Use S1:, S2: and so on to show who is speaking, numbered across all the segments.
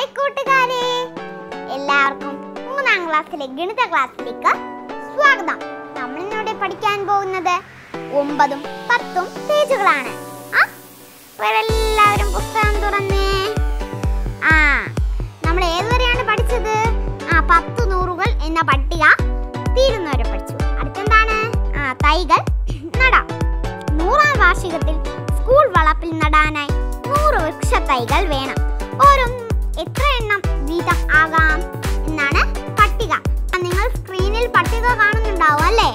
S1: Hi കൂട്ടുകാരെ, എല്ലാവർക്കും 3ാം ക്ലാസ്സിലെ ഗണിത ക്ലാസ്സിലേക്ക് സ്വാഗതം. നമ്മൾ ഇന്നിവിടെ പഠിക്കാൻ പോകുന്നത് 9ഉം 10ഉം പേജുകളാണ്. എല്ലാവരും പുസ്തകം തുറന്നേ. നമ്മൾ ഏതുവരെയാണ് പഠിച്ചത്? 10 നൂറുകൾ എന്ന പട്ടിക തീരുന്നവരെ പഠിച്ചു. അടുത്തെന്താണ്? തൈകൾ നടാം. 100ാം വാർഷികത്തിൽ സ്കൂൾ വളപ്പിൽ നടാനായി 100 വൃക്ഷ തൈകൾ വേണം. ഓരോ എത്ര എണ്ണം വീതം ആകാം എന്നാണ് പട്ടിക. നിങ്ങൾ സ്ക്രീനിൽ പട്ടിക കാണുന്നുണ്ടാവും അല്ലേ?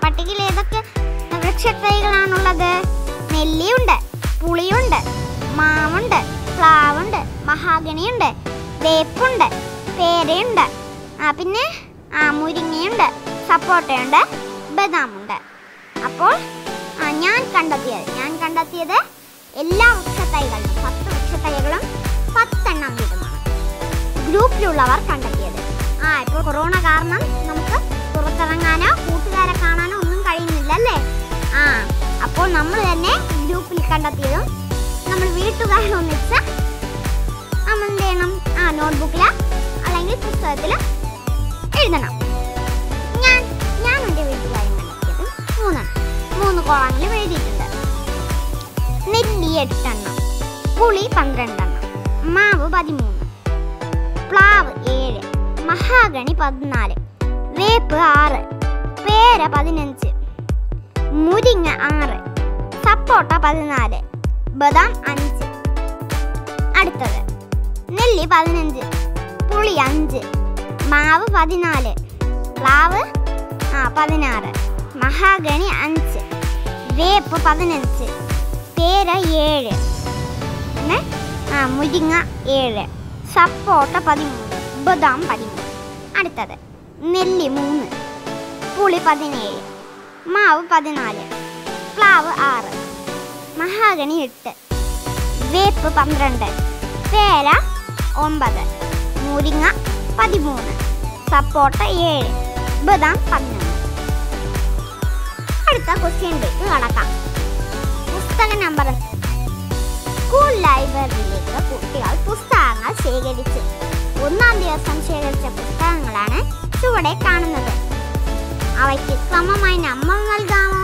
S1: പട്ടികയിൽ ഏതൊക്കെ വൃക്ഷ തൈകളാണുള്ളത്? നെല്ലിയുണ്ട്, പുളിയുണ്ട്, മാവുണ്ട്, പ്ലാവുണ്ട്, മഹാഗണിയുണ്ട്, വേപ്പുണ്ട്, പേരയുണ്ട്, പിന്നെ മുരിങ്ങയുണ്ട്, സപ്പോട്ടയുണ്ട്, ബദാമുണ്ട്. അപ്പോൾ ഞാൻ കണ്ടെത്തിയത് എല്ലാ വൃക്ഷത്തൈകളും 10 വൃക്ഷത്തൈകളും 10 എണ്ണം വീതമാണ്. ഗ്രൂപ്പിലുള്ളവർ കണ്ടെത്തിയത്. ഇപ്പോൾ കൊറോണ കാരണം നമുക്ക് പുറത്തിറങ്ങാനോ കൂട്ടുകാരെ കാണാനോ ഒന്നും കഴിയുന്നില്ല അല്ലേ? അപ്പോൾ നമ്മൾ തന്നെ ഗ്രൂപ്പിൽ കണ്ടെത്തിയതും നമ്മൾ വീട്ടുകാരൊന്നിച്ച് നമ്മൾ എന്ത് ചെയ്യണം? നോട്ട്ബുക്കിൽ അല്ലെങ്കിൽ പുസ്തകത്തിൽ എഴുതണം. ഞാൻ എൻ്റെ വീട്ടുകാരും കണ്ടെത്തിയത് 3 കോളങ്ങളിൽ എഴുതിയിട്ടുണ്ട്. നെല്ലി 8 എണ്ണം, പുളി 12 എണ്ണം, മാവ് 13, പ്ലാവ് 7, മഹാഗണി 14, വേപ്പ് 6, പേര 15, മുരിങ്ങ 6, സപ്പോട്ട 14, ബദാം 5. അടുത്തത് നെല്ലി 15, പുളി 5, മാവ് 14, പ്ലാവ് 16, മഹാഗണി 5, വേപ്പ് 15, പേര 7, മുരിങ്ങ 7, സപ്പോട്ട 13, ബദാം 13. അടുത്തത് നെല്ലി 3, പുളി 17, മാവ് 14, പ്ലാവ് 6, മഹാഗണി 8, വേപ്പ് 12, പേര 9, മുരിങ്ങ 13, സപ്പോട്ട 7, ബദാം 11. അടുത്ത ക്വസ്റ്റ്യനിലേക്ക് കടക്കാം. പുസ്തക നമ്പർ. സ്കൂൾ ലൈബ്രറിയിലേക്ക് കുട്ടികൾ പുസ്തകങ്ങൾ ശേഖരിച്ചു. 1ാം ദിവസം ശേഖരിച്ച പുസ്തകങ്ങളാണ് ചുവടെ കാണുന്നത്. അവയ്ക്ക് ക്രമമായി നമ്പർ നൽകാമോ?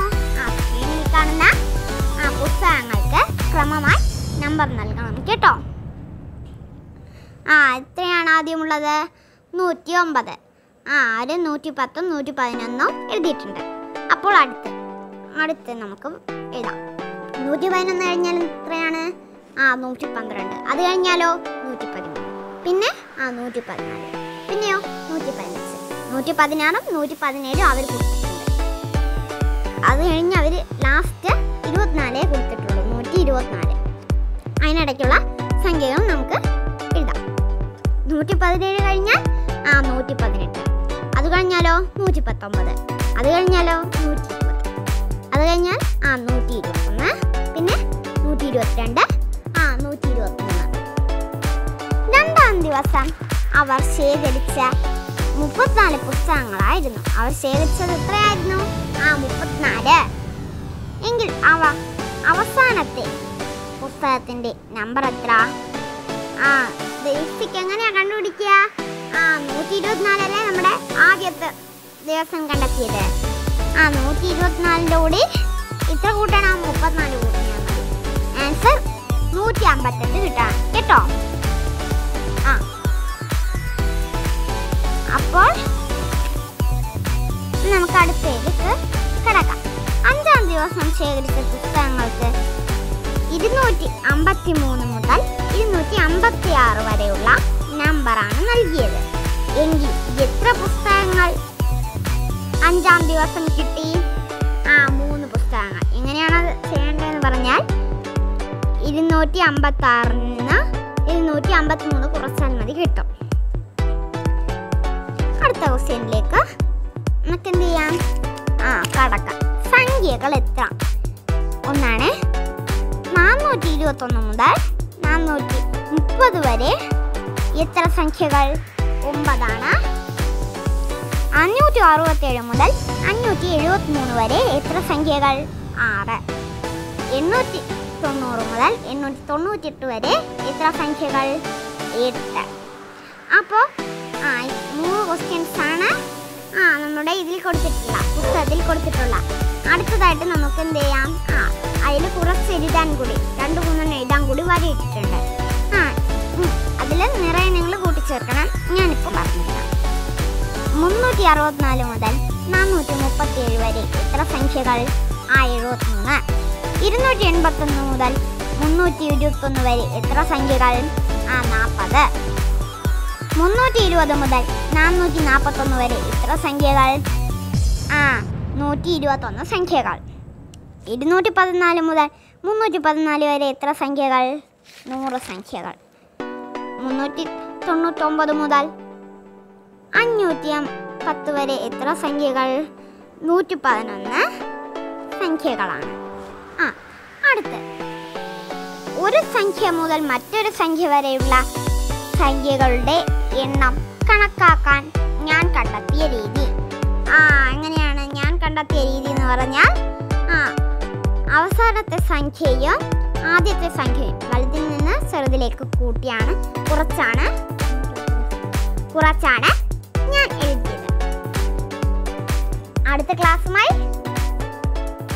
S1: സ്ക്രീനിൽ കാണുന്ന പുസ്തകങ്ങൾക്ക് ക്രമമായി നമ്പർ നൽകണം കേട്ടോ. എത്രയാണ് ആദ്യമുള്ളത്? 109. 110ഉം 111ഉം എഴുതിയിട്ടുണ്ട്. അപ്പോൾ അടുത്ത് നമുക്ക് എഴുതാം. 111 കഴിഞ്ഞാൽ എത്രയാണ്? 112. അത് കഴിഞ്ഞാലോ 113. പിന്നെ 114. പിന്നെയോ 115. 116ഉം 117ഉം അവർ കൊടുത്തിട്ടുണ്ട്. അത് കഴിഞ്ഞ് അവർ ലാസ്റ്റ് 24 കൊടുത്തിട്ടുള്ളൂ. 124. അതിനിടയ്ക്കുള്ള സംഖ്യകൾ നമുക്ക് എഴുതാം. 117 കഴിഞ്ഞാൽ 118. അത് കഴിഞ്ഞാലോ 119. അത് കഴിഞ്ഞാലോ 120. അത് കഴിഞ്ഞാൽ 121. പിന്നെ 122, 123. 2ാം ദിവസം അവർ ശേഖരിച്ച 34 പുസ്തകങ്ങളായിരുന്നു. അവർ ശേഖരിച്ചത് എത്രയായിരുന്നു? 34. എങ്കിൽ അവസാനത്തെ പുസ്തകത്തിന്റെ നമ്പർ എത്ര? ബേസിക് എങ്ങനെയാ കണ്ടുപിടിക്കുക? 124 അല്ലേ നമ്മുടെ ആദ്യത്തെ ദിവസം കണ്ടെത്തിയത്. 124ന്റെ കൂടി ഇത്ര കൂട്ടണം, 34 കൂട്ടിയാൽ മതി. ആൻസർ 158 കിട്ടണം കേട്ടോ. അപ്പോൾ നമുക്ക് അടുത്തേക്ക് കിടക്കാം. 5ാം ദിവസം ശേഖരിച്ച പുസ്തകങ്ങൾക്ക് 253 മുതൽ 256 വരെയുള്ള നമ്പറാണ് നൽകിയത്. എങ്കിൽ എത്ര പുസ്തകങ്ങൾ 5ാം ദിവസം കിട്ടി? 3 പുസ്തകങ്ങൾ. എങ്ങനെയാണ് അത് ചെയ്യേണ്ടതെന്ന് പറഞ്ഞാൽ 256 നിന്ന് 253 കുറച്ചാൽ മതി, കിട്ടും. അടുത്ത ക്വസ്റ്റ്യനിലേക്ക് നമുക്ക് എന്ത് ചെയ്യാം? കടക്കാം. സംഖ്യകൾ എത്ര? ഒന്നാണ് 421 മുതൽ 430 വരെ എത്ര സംഖ്യകൾ? 9ആണ്. 567 മുതൽ 573 വരെ എത്ര സംഖ്യകൾ? 6. 890 മുതൽ 898 വരെ എത്ര സംഖ്യകൾ? 8. അപ്പോൾ 3 ക്വസ്റ്റ്യൻസ് ആണ് നമ്മുടെ ഇതിൽ കൊടുത്തിട്ടുള്ള പുസ്തകത്തിൽ കൊടുത്തിട്ടുള്ള. അടുത്തതായിട്ട് നമുക്ക് എന്ത് ചെയ്യാം, അതിൽ കുറച്ച് എഴുതാൻ കൂടി 2-3 എഴുതാൻ കൂടി വരയിട്ടിട്ടുണ്ട്. അതിൽ നിറയെ നിങ്ങൾ കൂട്ടിച്ചേർക്കണം. ഞാനിപ്പോൾ പറഞ്ഞുതരാം. 364 മുതൽ 437 വരെ എത്ര സംഖ്യകൾ? 73. 281 മുതൽ 321 വരെ എത്ര സംഖ്യകൾ? 40. 320 മുതൽ 441 വരെ എത്ര സംഖ്യകൾ? 121 സംഖ്യകൾ. 214 മുതൽ 314 വരെ എത്ര സംഖ്യകൾ? 100 സംഖ്യകൾ. 399 മുതൽ 510 വരെ എത്ര സംഖ്യകൾ? 111 സംഖ്യകളാണ്. അടുത്ത് ഒരു സംഖ്യ മുതൽ മറ്റൊരു സംഖ്യ വരെയുള്ള സംഖ്യകളുടെ എണ്ണം കണക്കാക്കാൻ ഞാൻ കണ്ടെത്തിയ രീതി. എങ്ങനെയാണ് ഞാൻ കണ്ടെത്തിയ രീതി എന്ന് പറഞ്ഞാൽ, അവസാനത്തെ സംഖ്യയും ആദ്യത്തെ സംഖ്യയും വലുതിൽ നിന്ന് ചെറുതിലേക്ക് കൂട്ടിയാണ് കുറച്ചാണ് ഞാൻ എഴുതിയത്. അടുത്ത ക്ലാസ്സുമായി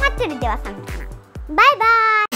S1: മറ്റൊരു ദിവസം കാണാം. Bye bye.